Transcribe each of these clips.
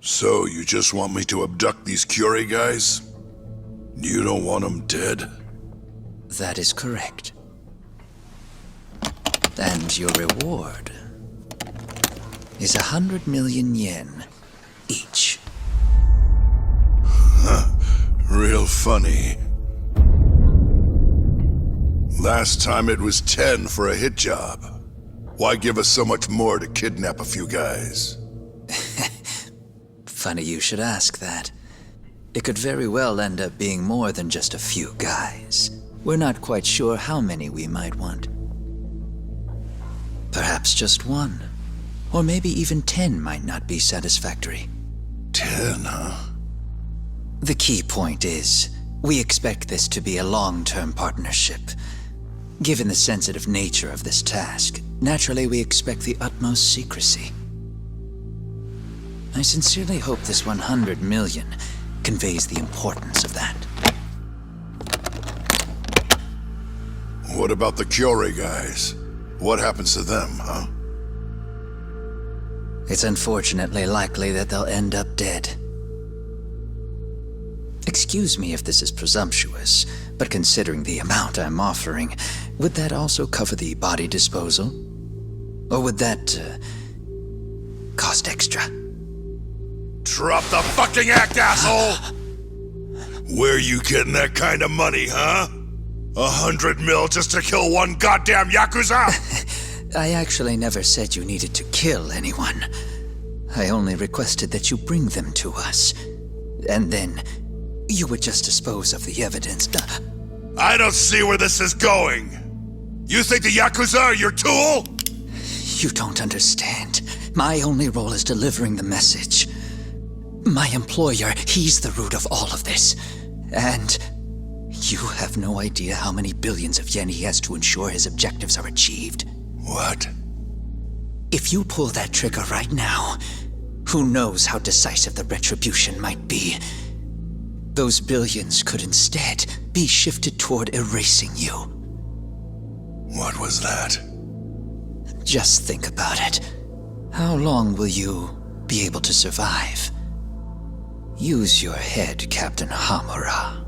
So, you just want me to abduct these Curie guys? You don't want them dead? That is correct. And your reward is 100 million yen each. Real funny. Last time it was 10 for a hit job. Why give us so much more to kidnap a few guys? Funny you should ask that. It could very well end up being more than just a few guys. We're not quite sure how many we might want. Perhaps just one. Or maybe even 10 might not be satisfactory. 10, huh? The key point is, we expect this to be a long-term partnership. Given the sensitive nature of this task, naturally we expect the utmost secrecy. I sincerely hope this 100 million conveys the importance of that. What about the Curie guys? What happens to them, huh? It's unfortunately likely that they'll end up dead. Excuse me if this is presumptuous, but considering the amount I'm offering, would that also cover the body disposal? Or would that, cost extra? Drop the fucking act, asshole! Where you getting that kind of money, huh? 100 mil just to kill one goddamn Yakuza? I actually never said you needed to kill anyone. I only requested that you bring them to us. And then, you would just dispose of the evidence. I don't see where this is going. You think the Yakuza are your tool? You don't understand. My only role is delivering the message. My employer, he's the root of all of this. And you have no idea how many billions of yen he has to ensure his objectives are achieved. What? If you pull that trigger right now, who knows how decisive the retribution might be. Those billions could instead be shifted toward erasing you. What was that? Just think about it. How long will you be able to survive? Use your head, Captain Hamura.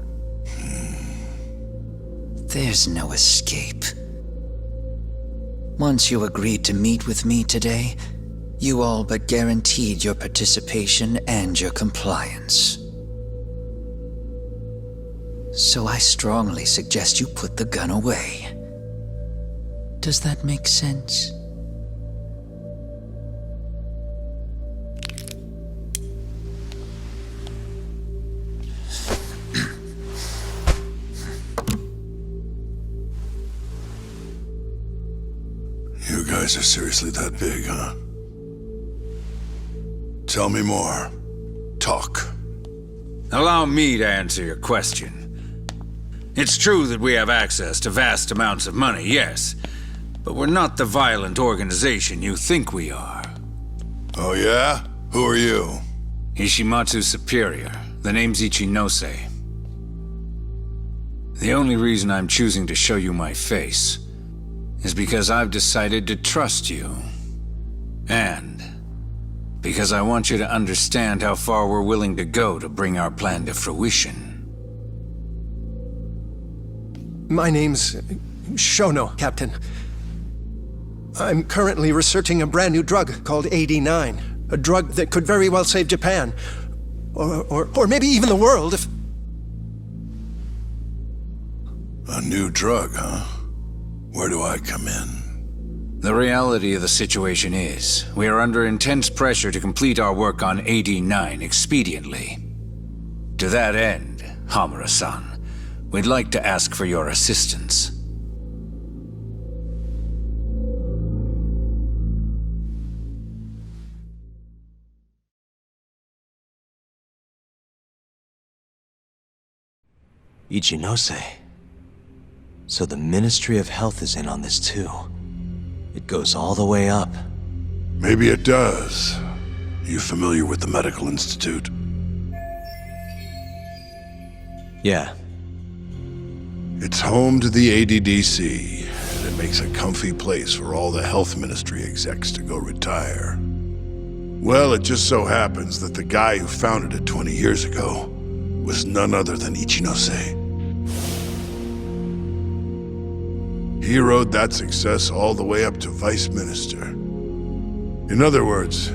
There's no escape. Once you agreed to meet with me today, you all but guaranteed your participation and your compliance. So I strongly suggest you put the gun away. Does that make sense? You guys are seriously that big, huh? Tell me more. Talk. Allow me to answer your question. It's true that we have access to vast amounts of money, yes. But we're not the violent organization you think we are. Oh yeah? Who are you? Ishimatsu's superior. The name's Ichinose. The only reason I'm choosing to show you my face is because I've decided to trust you. And because I want you to understand how far we're willing to go to bring our plan to fruition. My name's Shono, Captain. I'm currently researching a brand new drug called AD9. A drug that could very well save Japan. Or maybe even the world if... A new drug, huh? Where do I come in? The reality of the situation is, we are under intense pressure to complete our work on AD9 expediently. To that end, Hamura-san, we'd like to ask for your assistance. Ichinose. So the Ministry of Health is in on this too. It goes all the way up. Maybe it does. You familiar with the Medical Institute? Yeah. It's home to the ADDC, and it makes a comfy place for all the Health Ministry execs to go retire. Well, it just so happens that the guy who founded it 20 years ago was none other than Ichinose. He rode that success all the way up to Vice Minister. In other words,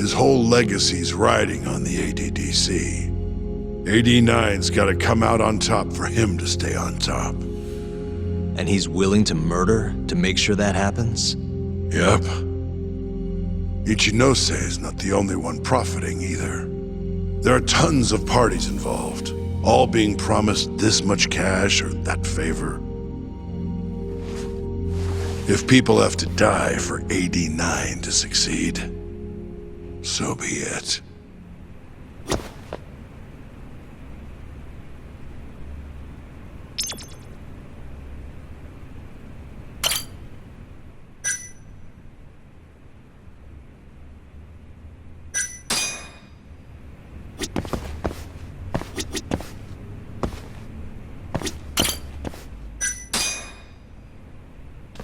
his whole legacy's riding on the ADDC. AD9's gotta come out on top for him to stay on top. And he's willing to murder to make sure that happens? Yep. Ichinose is not the only one profiting either. There are tons of parties involved, all being promised this much cash or that favor. If people have to die for AD9 to succeed, so be it.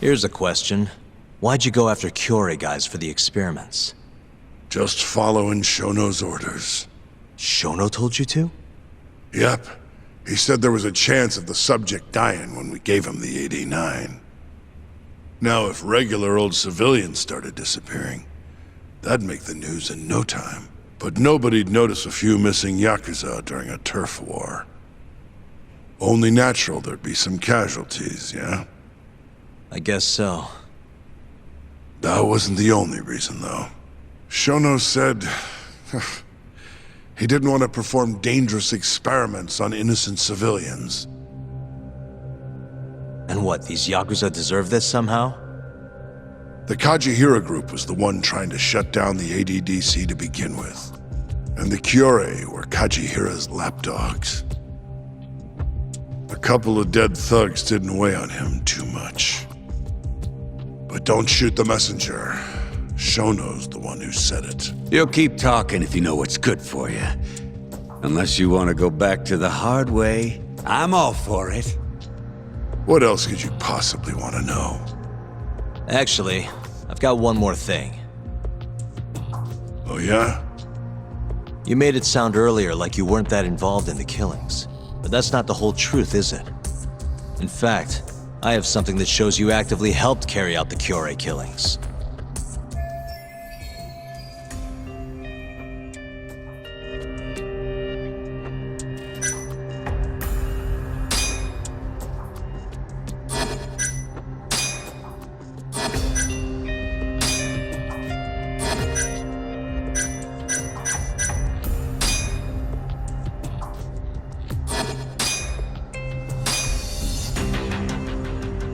Here's a question. Why'd you go after Kyorei guys for the experiments? Just following Shono's orders. Shono told you to? Yep. He said there was a chance of the subject dying when we gave him the AD9. Now, if regular old civilians started disappearing, that'd make the news in no time. But nobody'd notice a few missing Yakuza during a turf war. Only natural there'd be some casualties, yeah? I guess so. That wasn't the only reason, though. Shono said he didn't want to perform dangerous experiments on innocent civilians. And what, these Yakuza deserve this somehow? The Kajihira group was the one trying to shut down the ADDC to begin with. And the Kyorei were Kajihira's lapdogs. A couple of dead thugs didn't weigh on him too much. But don't shoot the messenger. Shono's the one who said it. You'll keep talking if you know what's good for you. Unless you want to go back to the hard way, I'm all for it. What else could you possibly want to know? Actually, I've got one more thing. Oh yeah? You made it sound earlier like you weren't that involved in the killings. But that's not the whole truth, is it? In fact, I have something that shows you actively helped carry out the Kyorei killings.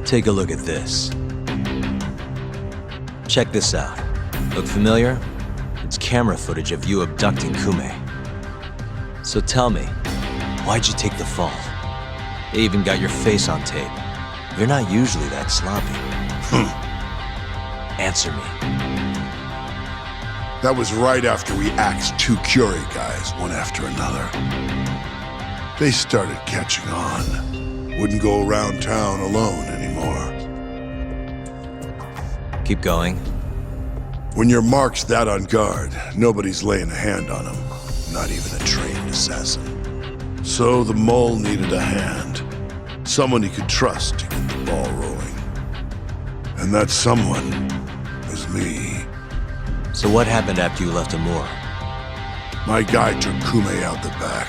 Take a look at this. Check this out. Look familiar? It's camera footage of you abducting Kume. So tell me, why'd you take the fall? They even got your face on tape. You're not usually that sloppy. Answer me. That was right after we axed two Kyorei guys, one after another. They started catching on. Wouldn't go around town alone anymore. Keep going. When your mark's that on guard, nobody's laying a hand on them. Not even a trained assassin. So the mole needed a hand. Someone he could trust to get the ball rolling. And that someone was me. So what happened after you left Amur? My guy took Kume out the back.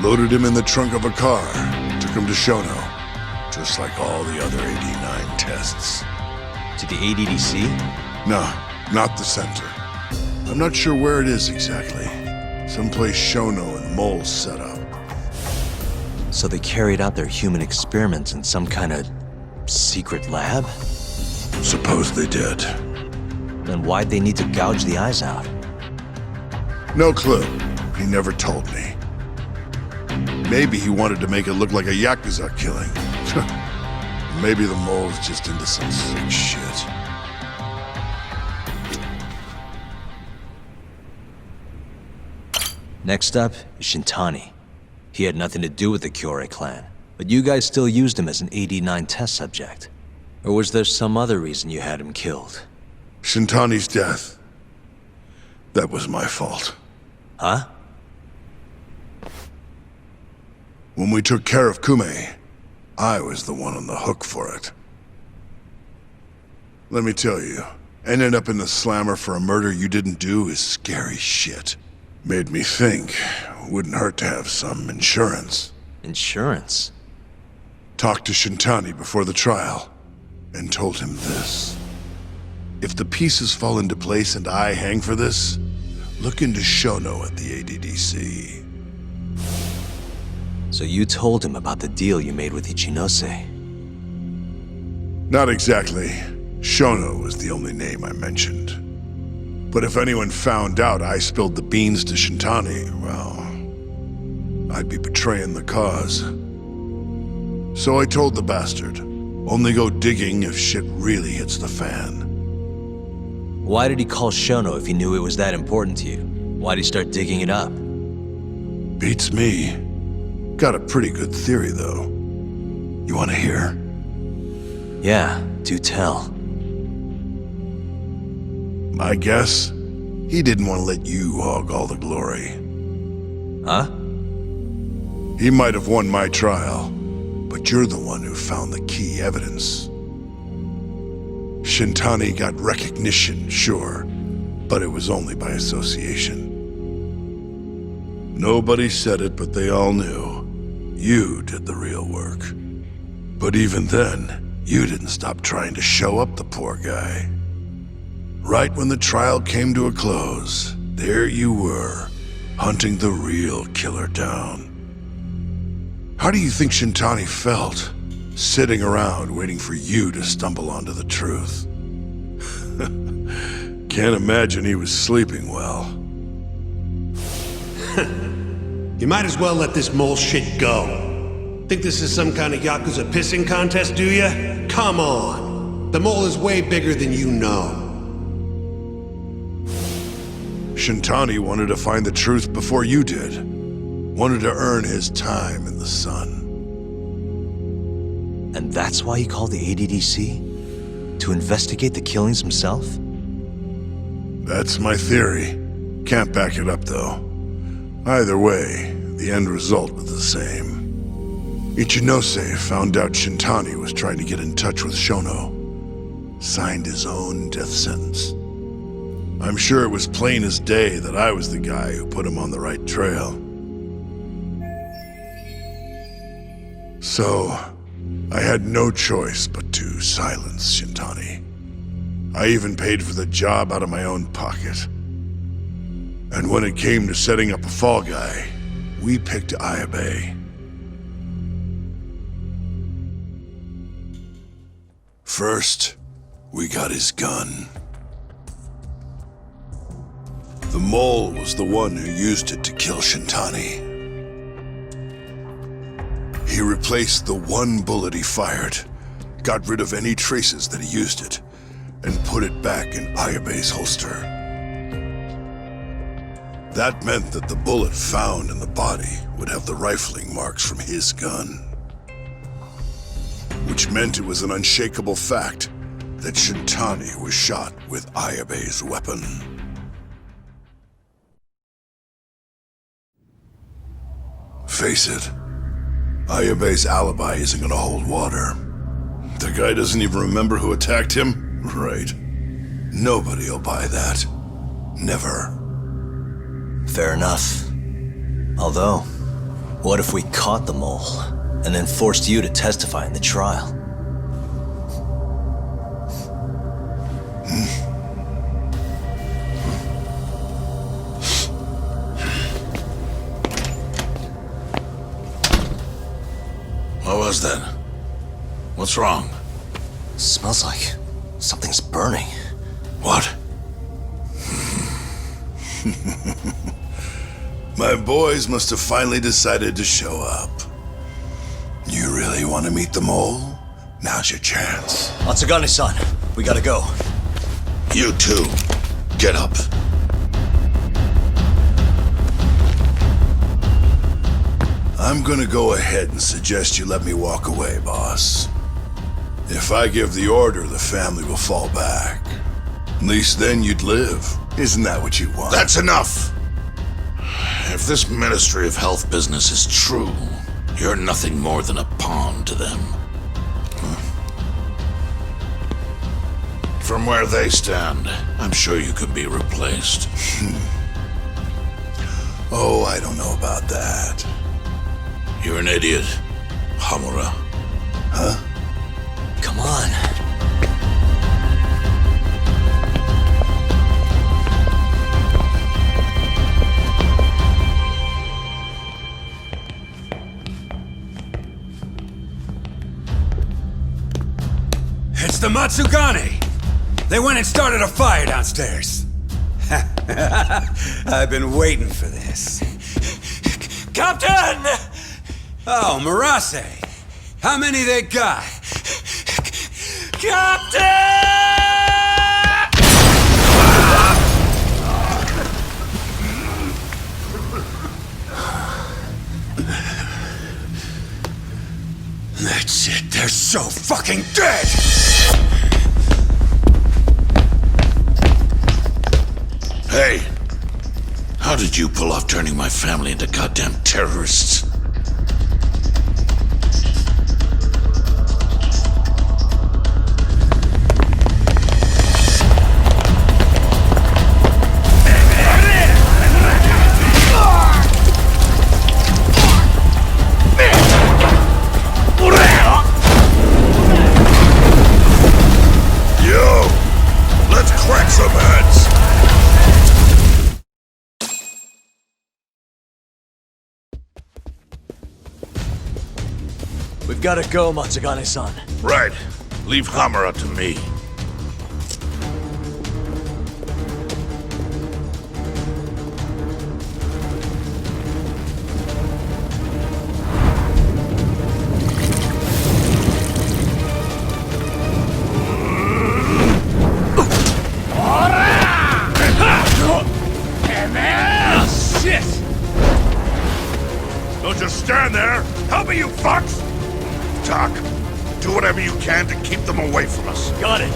Loaded him in the trunk of a car, took him to Shono, just like all the other AD9 tests. To the ADDC? No, not the center. I'm not sure where it is exactly. Someplace Shono and Mole set up. So they carried out their human experiments in some kind of secret lab? Suppose they did. Then why'd they need to gouge the eyes out? No clue. He never told me. Maybe he wanted to make it look like a Yakuza killing. Maybe the mole's just into some sick shit. Next up is Shintani. He had nothing to do with the Kyorei clan, but you guys still used him as an AD9 test subject. Or was there some other reason you had him killed? Shintani's death. That was my fault. Huh? When we took care of Kume, I was the one on the hook for it. Let me tell you, ending up in the slammer for a murder you didn't do is scary shit. Made me think, wouldn't hurt to have some insurance. Insurance? Talked to Shintani before the trial, and told him this. If the pieces fall into place and I hang for this, look into Shono at the ADDC. So you told him about the deal you made with Ichinose? Not exactly. Shono was the only name I mentioned. But if anyone found out I spilled the beans to Shintani, well, I'd be betraying the cause. So I told the bastard, only go digging if shit really hits the fan. Why did he call Shono if he knew it was that important to you? Why'd he start digging it up? Beats me. Got a pretty good theory, though. You want to hear? Yeah, do tell. I guess he didn't want to let you hog all the glory. Huh? He might have won my trial, but you're the one who found the key evidence. Shintani got recognition, sure, but it was only by association. Nobody said it, but they all knew. You did the real work. But even then, you didn't stop trying to show up the poor guy. Right when the trial came to a close, there you were, hunting the real killer down. How do you think Shintani felt, sitting around waiting for you to stumble onto the truth? Can't imagine he was sleeping well. You might as well let this mole shit go. Think this is some kind of Yakuza pissing contest, do ya? Come on. The mole is way bigger than you know. Shintani wanted to find the truth before you did. Wanted to earn his time in the sun. And that's why he called the ADDC? To investigate the killings himself? That's my theory. Can't back it up, though. Either way, the end result was the same. Ichinose found out Shintani was trying to get in touch with Shono. Signed his own death sentence. I'm sure it was plain as day that I was the guy who put him on the right trail. So, I had no choice but to silence Shintani. I even paid for the job out of my own pocket. And when it came to setting up a fall guy, we picked Ayabe. First, we got his gun. The mole was the one who used it to kill Shintani. He replaced the one bullet he fired, got rid of any traces that he used it, and put it back in Ayabe's holster. That meant that the bullet found in the body would have the rifling marks from his gun. Which meant it was an unshakable fact that Shintani was shot with Ayabe's weapon. Face it, Ayabe's alibi isn't gonna hold water. The guy doesn't even remember who attacked him? Right. Nobody'll buy that. Never. Fair enough. Although, what if we caught the mole, and then forced you to testify in the trial? What was that? What's wrong? Smells like something's burning. What? My boys must have finally decided to show up. You really want to meet the mole? Now's your chance. Atsugane-san, we gotta go. You too. Get up. I'm gonna go ahead and suggest you let me walk away, boss. If I give the order, the family will fall back. At least then you'd live. Isn't that what you want? That's enough! If this Ministry of Health business is true, you're nothing more than a pawn to them. From where they stand, I'm sure you could be replaced. Oh, I don't know about that. You're an idiot, Hamura. Huh? Come on. It's the Matsugane! They went and started a fire downstairs. I've been waiting for this. Captain! Oh, Marase. How many they got? Captain! That's it. They're so fucking dead! Hey, how did you pull off turning my family into goddamn terrorists? Yo, let's crack some heads! We've got to go, Matsugane-san. Right. Leave Hamura to me. Shit! Don't just stand there! Help me, you fucks! Talk. Do whatever you can to keep them away from us. Got it.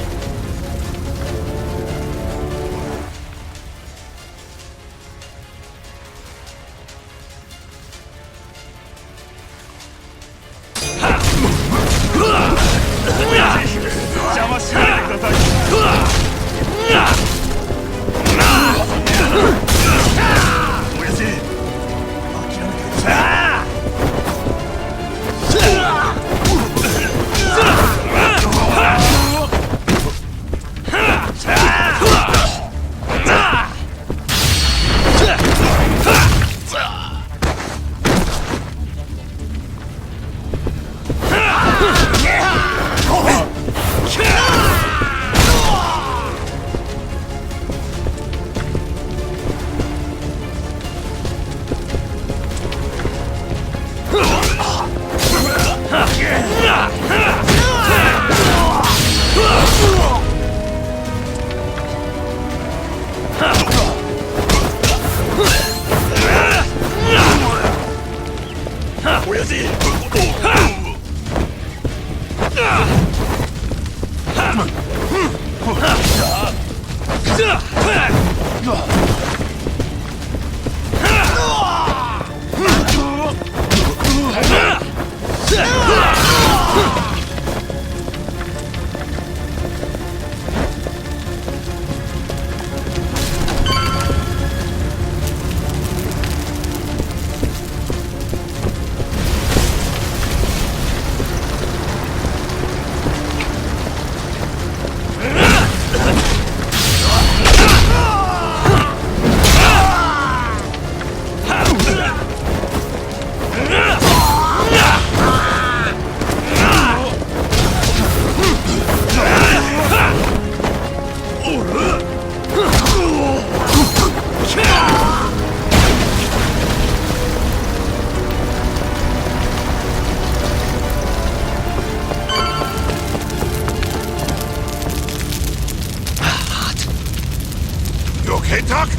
Okay, Doc?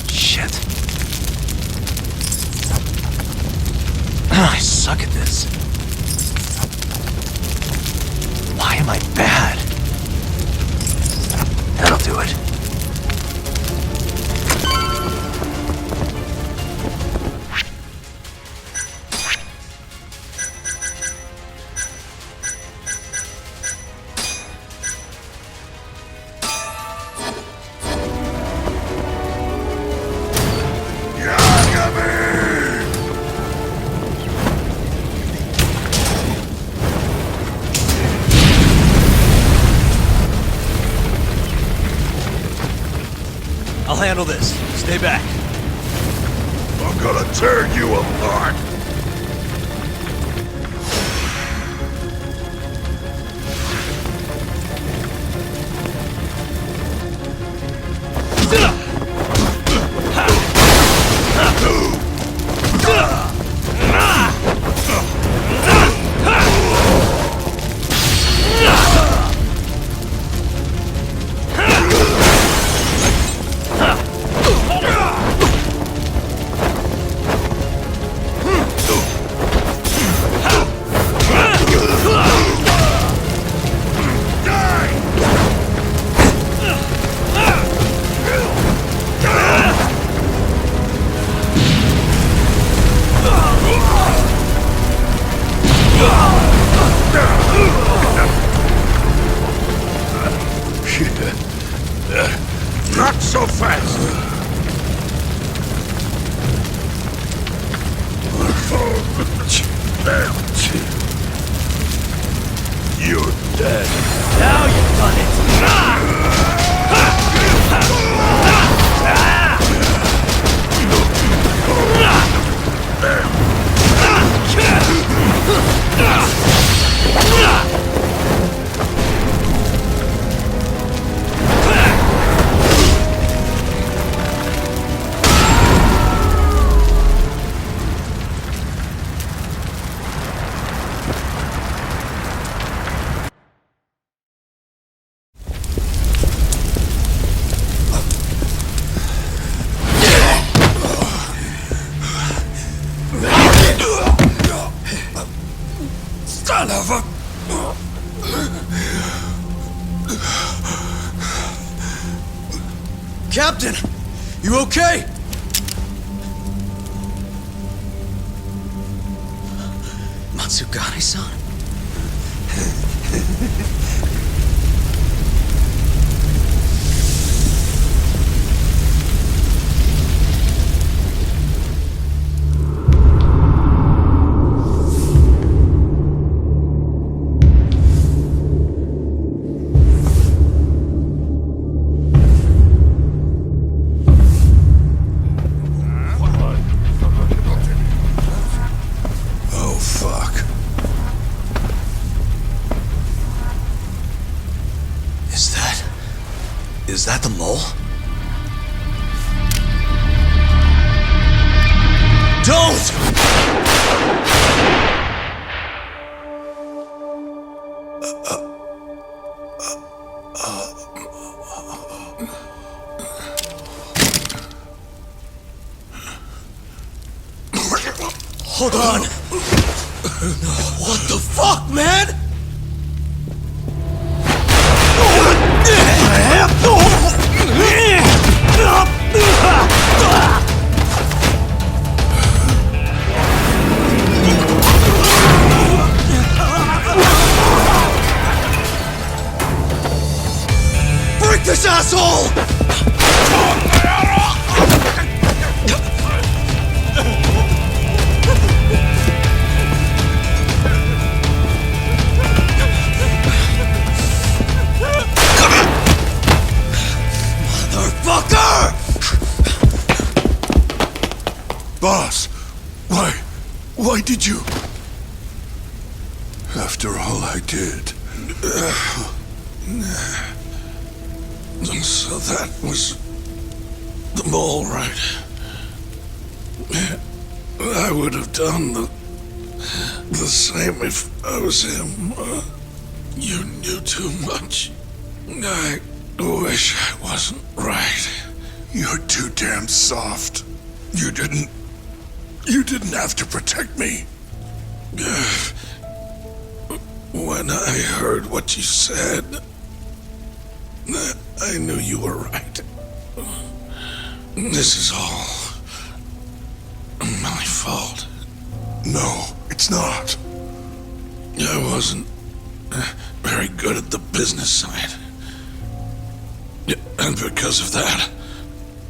Shit. I suck at this. Why am I bad? do it. I'll handle this. Stay back. I'm gonna tear you apart! Not so fast! You're dead. Now you've done it! Son of a... Captain! You okay? Matsugane-san? Oh, fuck. Is that the mole? Don't! Hold on! What the fuck, man? Break this asshole! Boss, why did you? After all I did. So that was the mole, right? I would have done the same if I was him. You knew too much. I wish I wasn't right. You're too damn soft. You didn't have to protect me. When I heard what you said, I I knew you were right. This is all my fault. No, it's not. I wasn't very good at the business side. And because of that,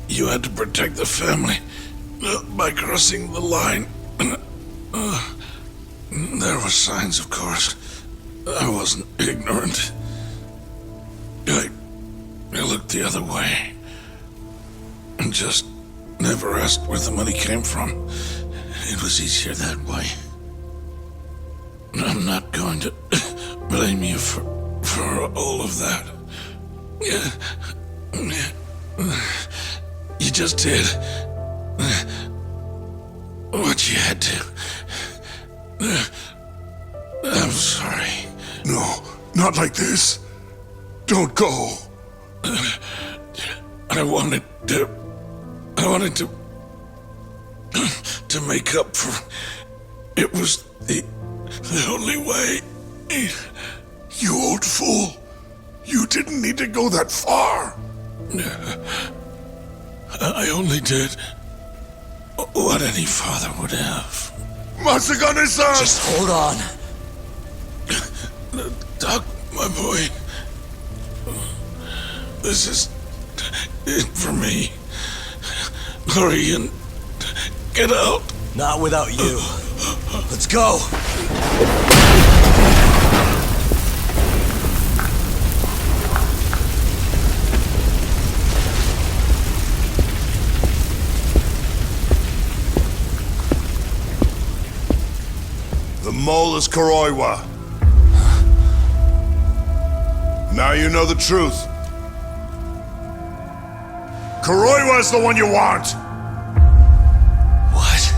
you had to protect the family by crossing the line. There were signs, of course. I wasn't ignorant. I looked the other way and just never asked where the money came from. It was easier that way. I'm not going to blame you for all of that. You just did what you had to. I'm sorry. No, not like this. Don't go. I wanted to make up for. It was the only way. You old fool. You didn't need to go that far. I only did what any father would have. Masagane-san! Just hold on. Doc, my boy. This is it for me. Hurry and get out. Not without you. Let's go. The mole is Kuroiwa. Now you know the truth. Kuroiwa is the one you want! What?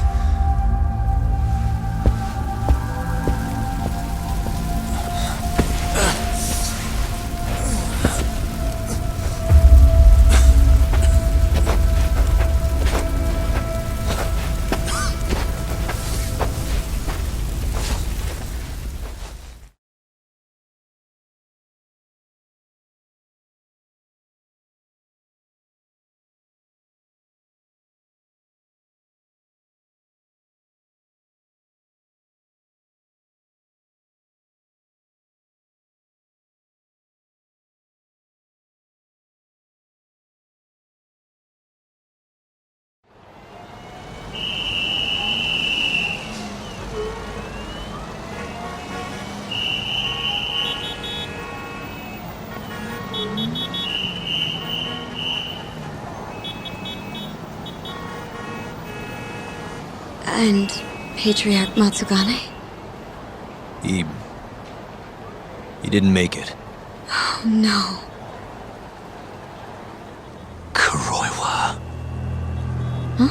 And Patriarch Matsugane? He didn't make it. Oh, no. Kuroiwa. Huh?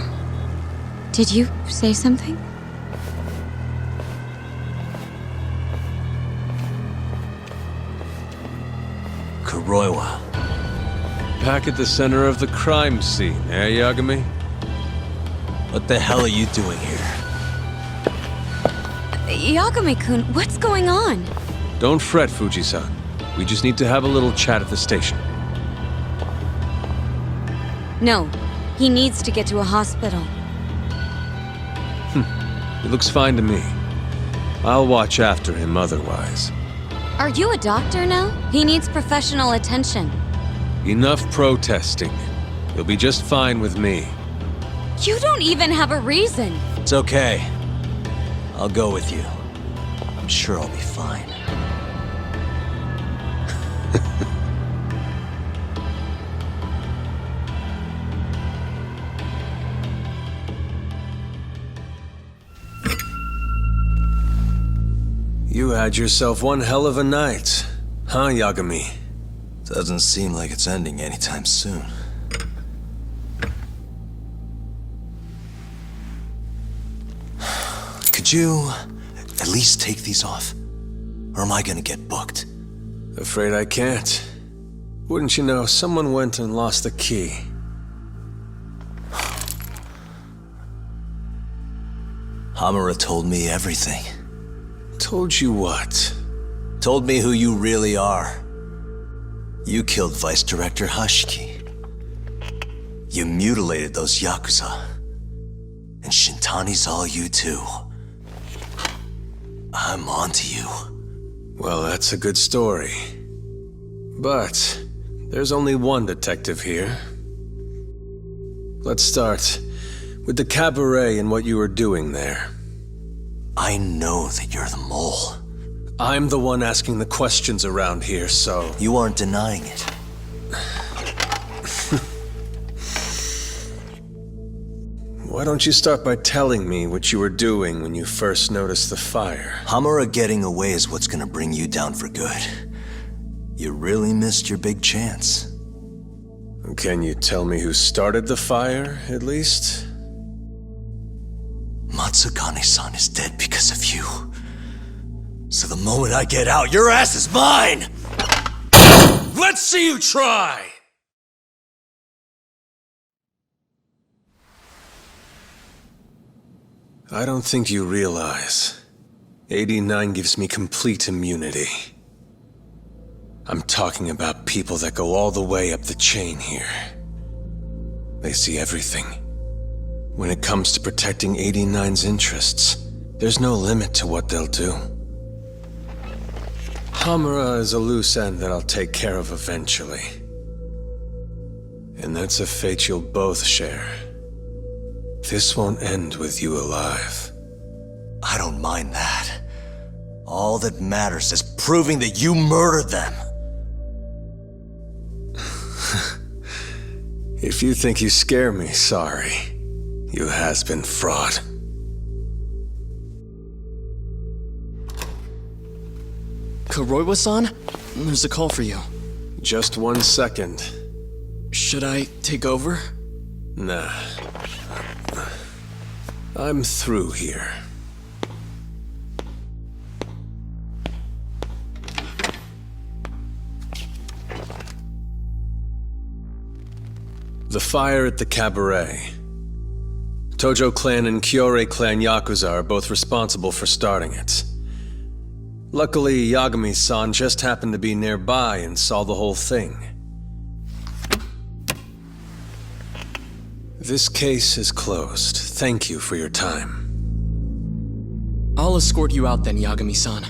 Did you say something? Kuroiwa. Back at the center of the crime scene, eh, Yagami? What the hell are you doing here? Yagami-kun, what's going on? Don't fret, Fuji-san. We just need to have a little chat at the station. No, he needs to get to a hospital. He looks fine to me. I'll watch after him otherwise. Are you a doctor now? He needs professional attention. Enough protesting. He'll be just fine with me. You don't even have a reason. It's okay. I'll go with you. I'm sure I'll be fine. You had yourself one hell of a night, huh, Yagami? Doesn't seem like it's ending anytime soon. Could you at least take these off? Or am I gonna get booked? Afraid I can't. Wouldn't you know, someone went and lost the key. Hamura told me everything. Told you what? Told me who you really are. You killed Vice Director Hashiki. You mutilated those Yakuza. And Shintani's all you too. I'm onto you. Well, that's a good story. But there's only one detective here. Let's start with the cabaret and what you were doing there. I know that you're the mole. I'm the one asking the questions around here, so... You aren't denying it. Why don't you start by telling me what you were doing when you first noticed the fire? Hamura getting away is what's gonna bring you down for good. You really missed your big chance. Can you tell me who started the fire, at least? Matsukane-san is dead because of you. So the moment I get out, your ass is mine! Let's see you try! I don't think you realize. 89 gives me complete immunity. I'm talking about people that go all the way up the chain here. They see everything. When it comes to protecting 89's interests, there's no limit to what they'll do. Hamura is a loose end that I'll take care of eventually. And that's a fate you'll both share. This won't end with you alive. I don't mind that. All that matters is proving that you murdered them. If you think you scare me, sorry. You has-been fraud. Kuroiwa-san? There's a call for you. Just 1 second. Should I take over? Nah. I'm through here. The fire at the cabaret. Tojo clan and Kyorei clan Yakuza are both responsible for starting it. Luckily, Yagami-san just happened to be nearby and saw the whole thing. This case is closed. Thank you for your time. I'll escort you out then, Yagami-san.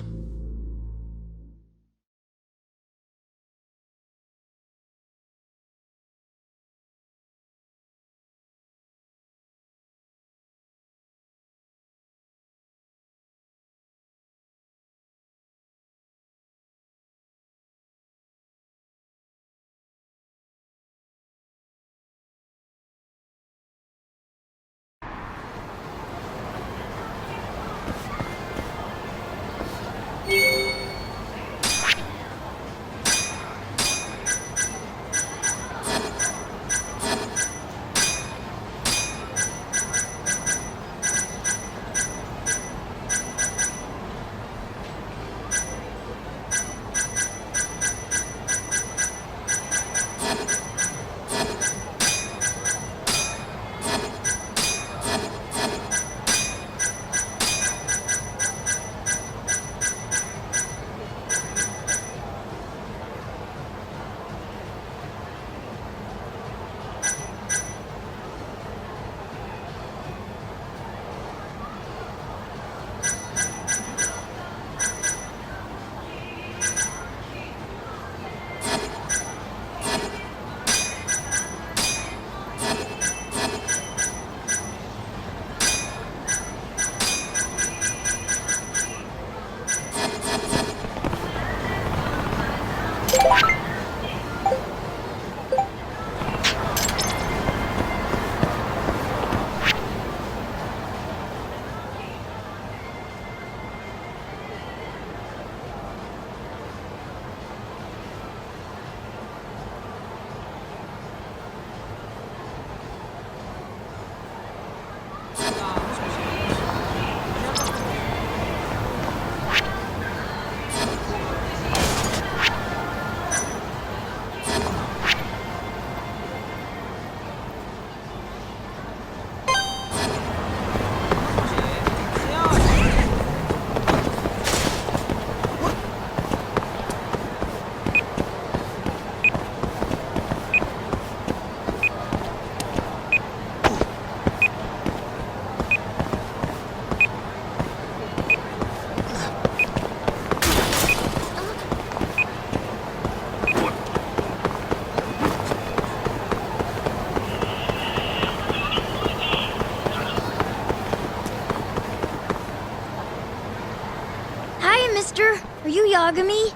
mister. Are you Yagami?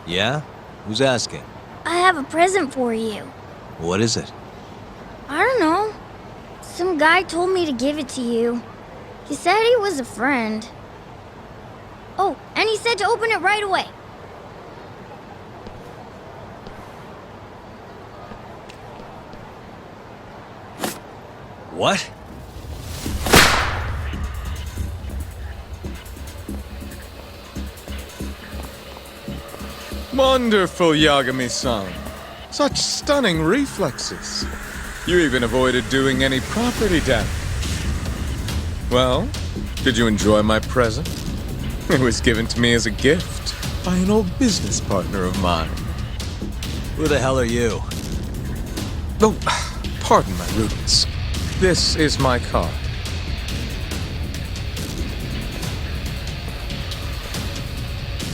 Yeah? Who's asking? I have a present for you. What is it? I don't know. Some guy told me to give it to you. He said he was a friend. Oh, and he said to open it right away. What? Wonderful, Yagami-san. Such stunning reflexes. You even avoided doing any property damage. Well, did you enjoy my present? It was given to me as a gift by an old business partner of mine. Who the hell are you? Oh, pardon my rudeness. This is my card.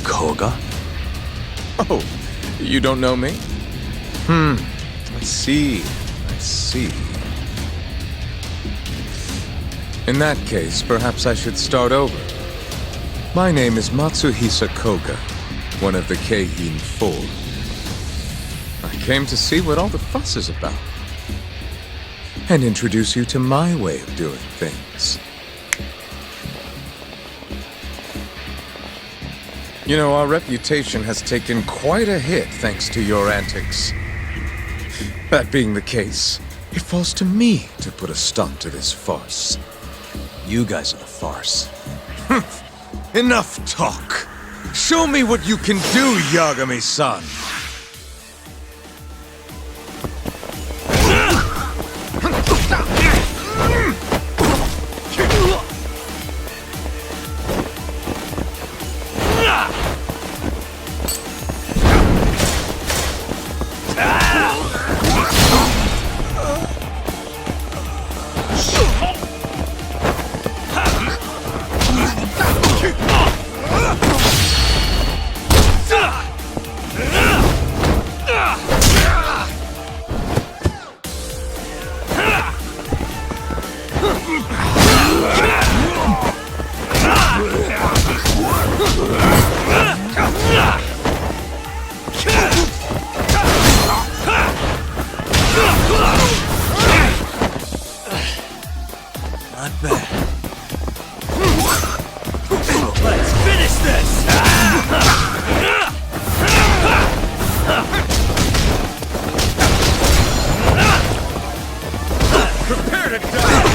Koga? Oh, you don't know me? I see. In that case, perhaps I should start over. My name is Matsuhisa Koga, one of the Ps4. I came to see what all the fuss is about, and introduce you to my way of doing things. You know, our reputation has taken quite a hit thanks to your antics. That being the case, it falls to me to put a stop to this farce. You guys are the farce. Enough talk. Show me what you can do, Yagami-san. Not bad. Let's finish this! Prepare to die!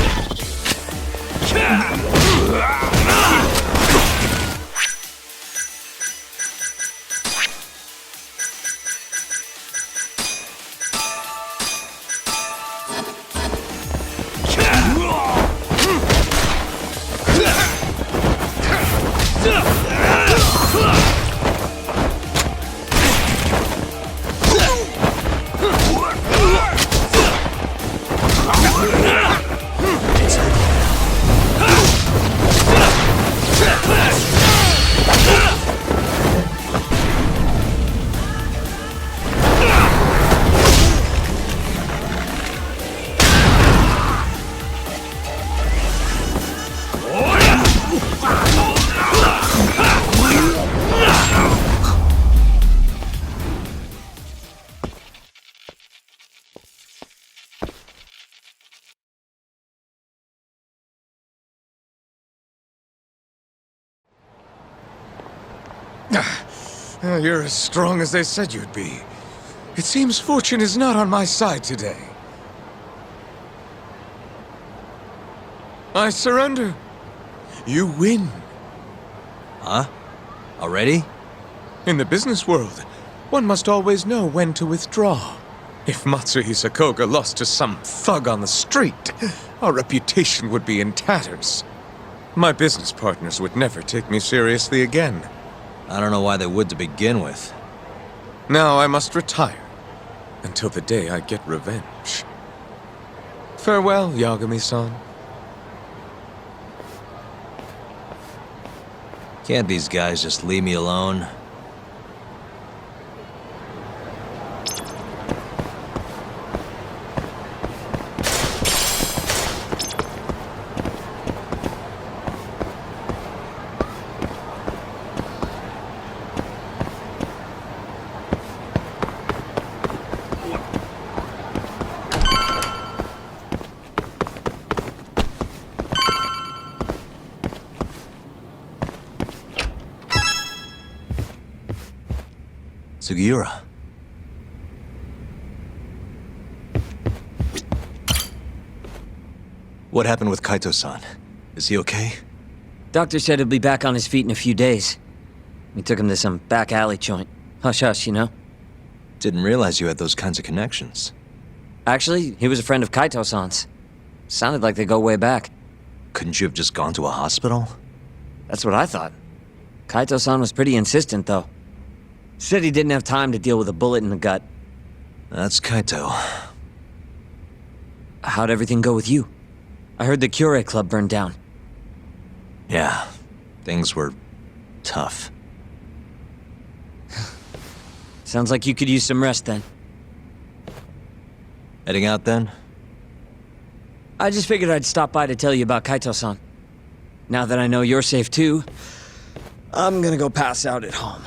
You're as strong as they said you'd be. It seems fortune is not on my side today. I surrender. You win. Huh? Already? In the business world, one must always know when to withdraw. If Matsuhisa Koga lost to some thug on the street, our reputation would be in tatters. My business partners would never take me seriously again. I don't know why they would to begin with. Now I must retire until the day I get revenge. Farewell, Yagami-san. Can't these guys just leave me alone? Sugiura. What happened with Kaito-san? Is he okay? Doctor said he'll be back on his feet in a few days. We took him to some back alley joint. Hush-hush, you know? Didn't realize you had those kinds of connections. Actually, he was a friend of Kaito-san's. Sounded like they go way back. Couldn't you have just gone to a hospital? That's what I thought. Kaito-san was pretty insistent, though. Said he didn't have time to deal with a bullet in the gut. That's Kaito. How'd everything go with you? I heard the Cure Club burned down. Yeah, things were tough. Sounds like you could use some rest then. Heading out then? I just figured I'd stop by to tell you about Kaito-san. Now that I know you're safe too, I'm gonna go pass out at home.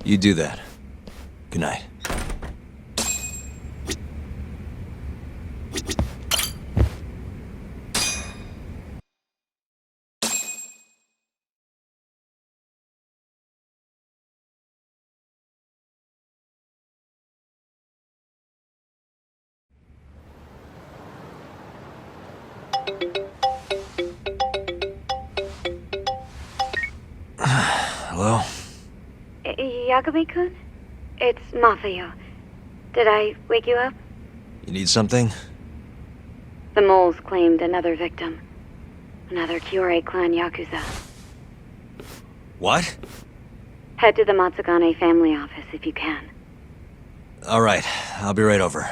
You do that. Good night. Hello? Yagami-kun? It's Mafuyo. Did I wake you up? You need something? The moles claimed another victim. Another Kyorei clan Yakuza. What? Head to the Matsugane family office if you can. Alright, I'll be right over.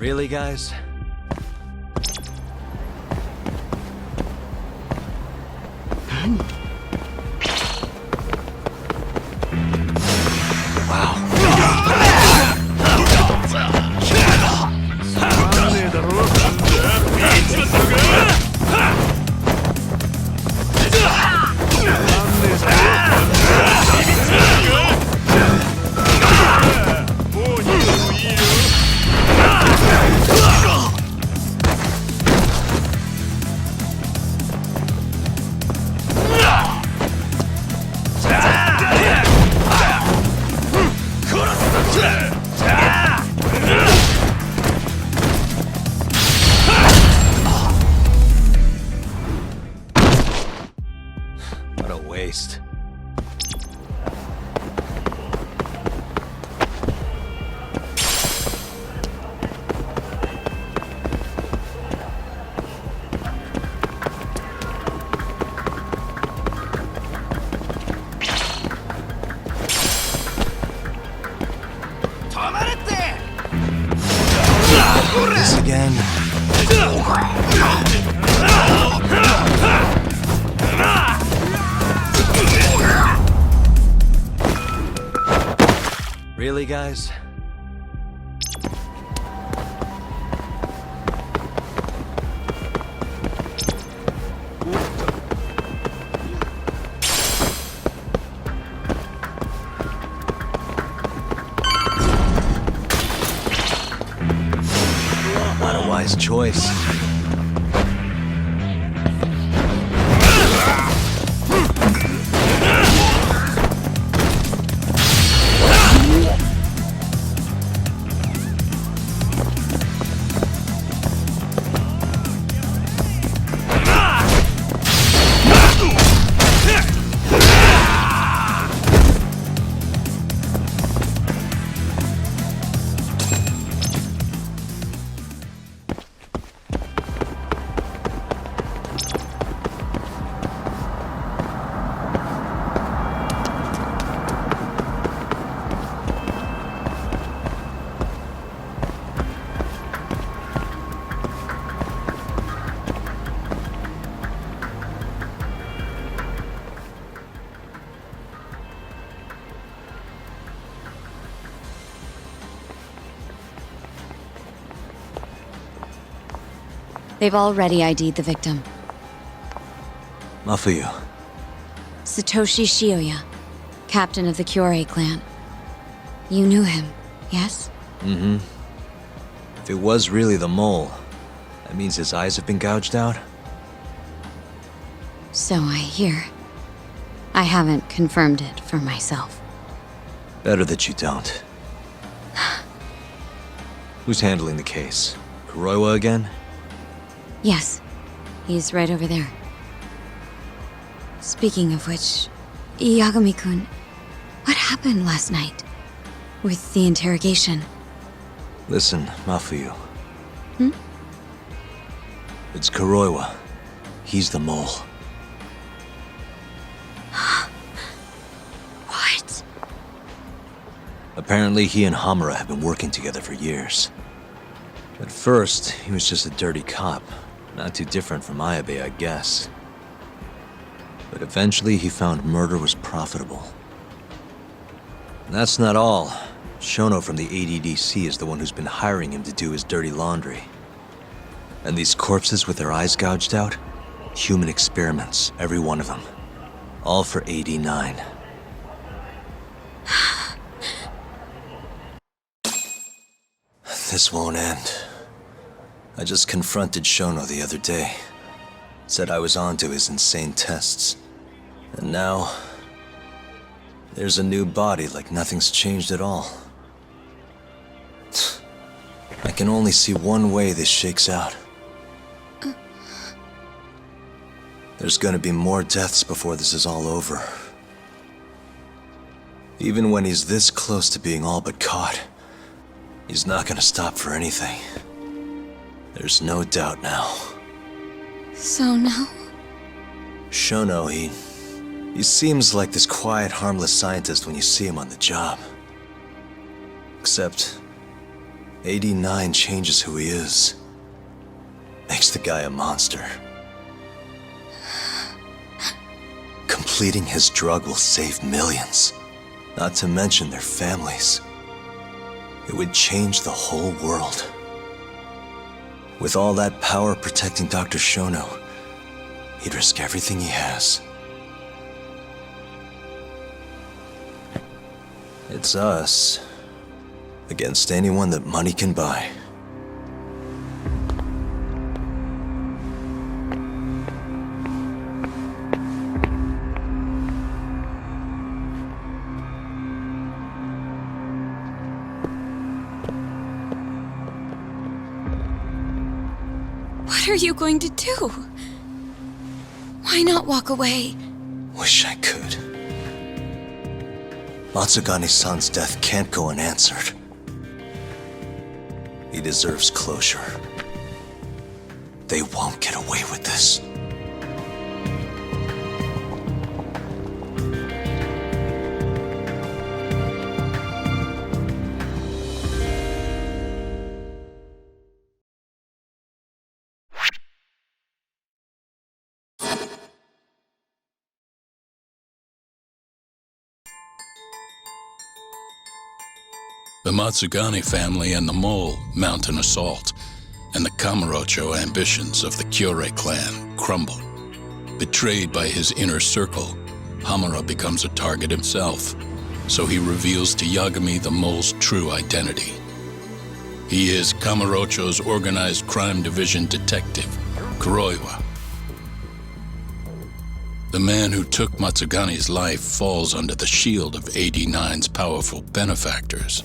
Really, guys? What a waste. This again. Really, guys? Not a wise choice. They've already ID'd the victim. Mafuyu. Satoshi Shioya, captain of the Kyorei clan. You knew him, yes? Mm-hmm. If it was really the mole, that means his eyes have been gouged out? So I hear. I haven't confirmed it for myself. Better that you don't. Who's handling the case? Kuroiwa again? Yes, he's right over there. Speaking of which, Yagami-kun, what happened last night? With the interrogation? Listen, Mafuyu. Hmm? It's Kuroiwa. He's the mole. What? Apparently he and Hamura have been working together for years. At first, he was just a dirty cop. Not too different from Ayabe, I guess. But eventually he found murder was profitable. And that's not all. Shono from the ADDC is the one who's been hiring him to do his dirty laundry. And these corpses with their eyes gouged out? Human experiments, every one of them. All for 89. This won't end. I just confronted Shono the other day. Said I was onto his insane tests. And now... there's a new body like nothing's changed at all. I can only see one way this shakes out. There's gonna be more deaths before this is all over. Even when he's this close to being all but caught, he's not gonna stop for anything. There's no doubt now. So now? Shono, he seems like this quiet, harmless scientist when you see him on the job. Except, 89 changes who he is. Makes the guy a monster. Completing his drug will save millions, not to mention their families. It would change the whole world. With all that power protecting Dr. Shono, he'd risk everything he has. It's us against anyone that money can buy. What are you going to do? Why not walk away? Wish I could. Matsugane-san's death can't go unanswered. He deserves closure. They won't get away with this. The Matsugane family and the Mole mount an assault, and the Kamurocho ambitions of the Kyorei clan crumble. Betrayed by his inner circle, Hamura becomes a target himself, so he reveals to Yagami the Mole's true identity. He is Kamurocho's organized crime division detective, Kuroiwa. The man who took Matsugane's life falls under the shield of 89's powerful benefactors.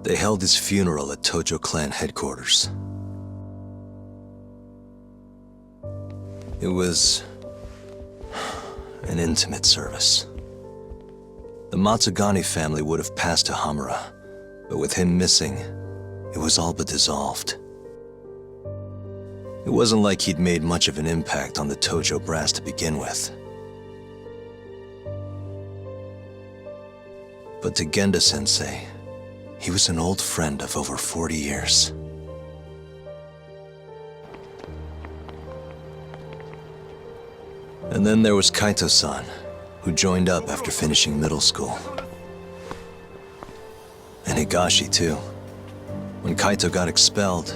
They held his funeral at Tojo clan headquarters. It was an intimate service. The Matsugane family would have passed to Hamura, but with him missing, it was all but dissolved. It wasn't like he'd made much of an impact on the Tojo brass to begin with. But to Genda-sensei, he was an old friend of over 40 years. And then there was Kaito-san, who joined up after finishing middle school. And Higashi, too. When Kaito got expelled,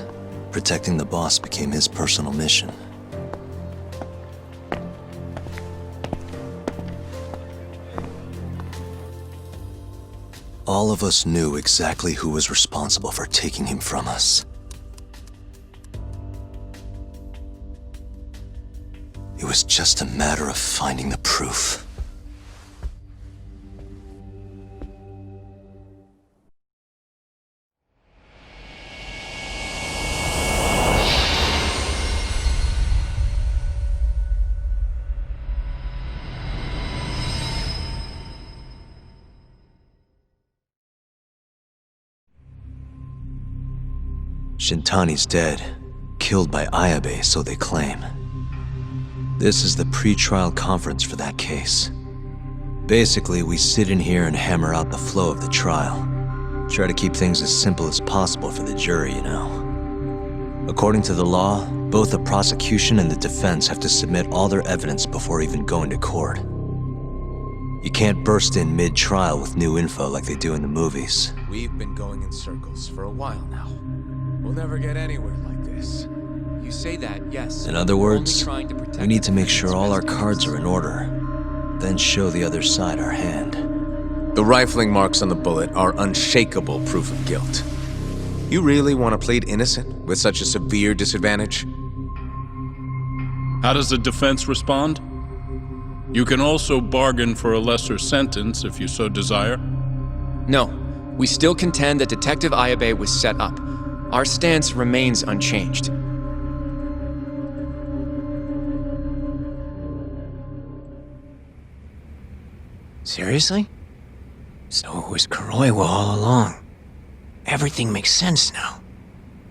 protecting the boss became his personal mission. All of us knew exactly who was responsible for taking him from us. It was just a matter of finding the proof. Shintani's dead, killed by Ayabe, so they claim. This is the pre-trial conference for that case. Basically, we sit in here and hammer out the flow of the trial. Try to keep things as simple as possible for the jury, you know. According to the law, both the prosecution and the defense have to submit all their evidence before even going to court. You can't burst in mid-trial with new info like they do in the movies. We've been going in circles for a while now. We'll never get anywhere like this. You say that, yes. In other words, we need to make sure all our cards are in order, then show the other side our hand. The rifling marks on the bullet are unshakable proof of guilt. You really want to plead innocent with such a severe disadvantage? How does the defense respond? You can also bargain for a lesser sentence if you so desire. No, we still contend that Detective Ayabe was set up. Our stance remains unchanged. Seriously? So it was Kuroiwa all along. Everything makes sense now.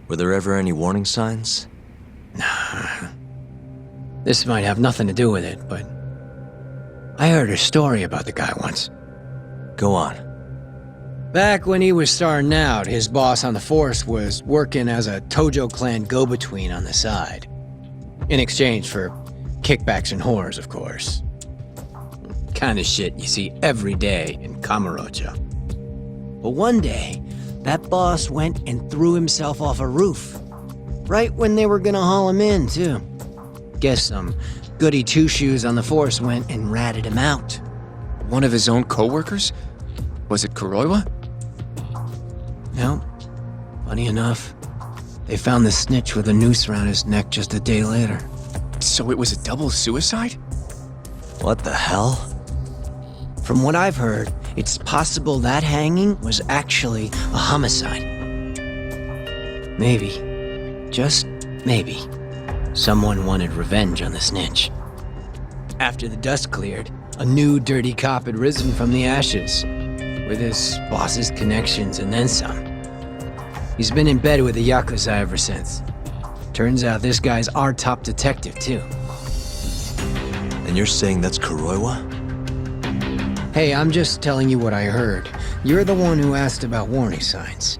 Were there ever any warning signs? Nah. This might have nothing to do with it, but I heard a story about the guy once. Go on. Back when he was starting out, his boss on the force was working as a Tojo clan go-between on the side. In exchange for kickbacks and whores, of course. Kind of shit you see every day in Kamurocho. But one day, that boss went and threw himself off a roof. Right when they were gonna haul him in, too. Guess some goody two-shoes on the force went and ratted him out. One of his own co-workers? Was it Kuroiwa? No. Funny enough, they found the snitch with a noose around his neck just a day later. So it was a double suicide? What the hell? From what I've heard, it's possible that hanging was actually a homicide. Maybe, just maybe, someone wanted revenge on the snitch. After the dust cleared, a new dirty cop had risen from the ashes, with his boss's connections and then some. He's been in bed with the Yakuza ever since. Turns out this guy's our top detective, too. And you're saying that's Kuroiwa? Hey, I'm just telling you what I heard. You're the one who asked about warning signs.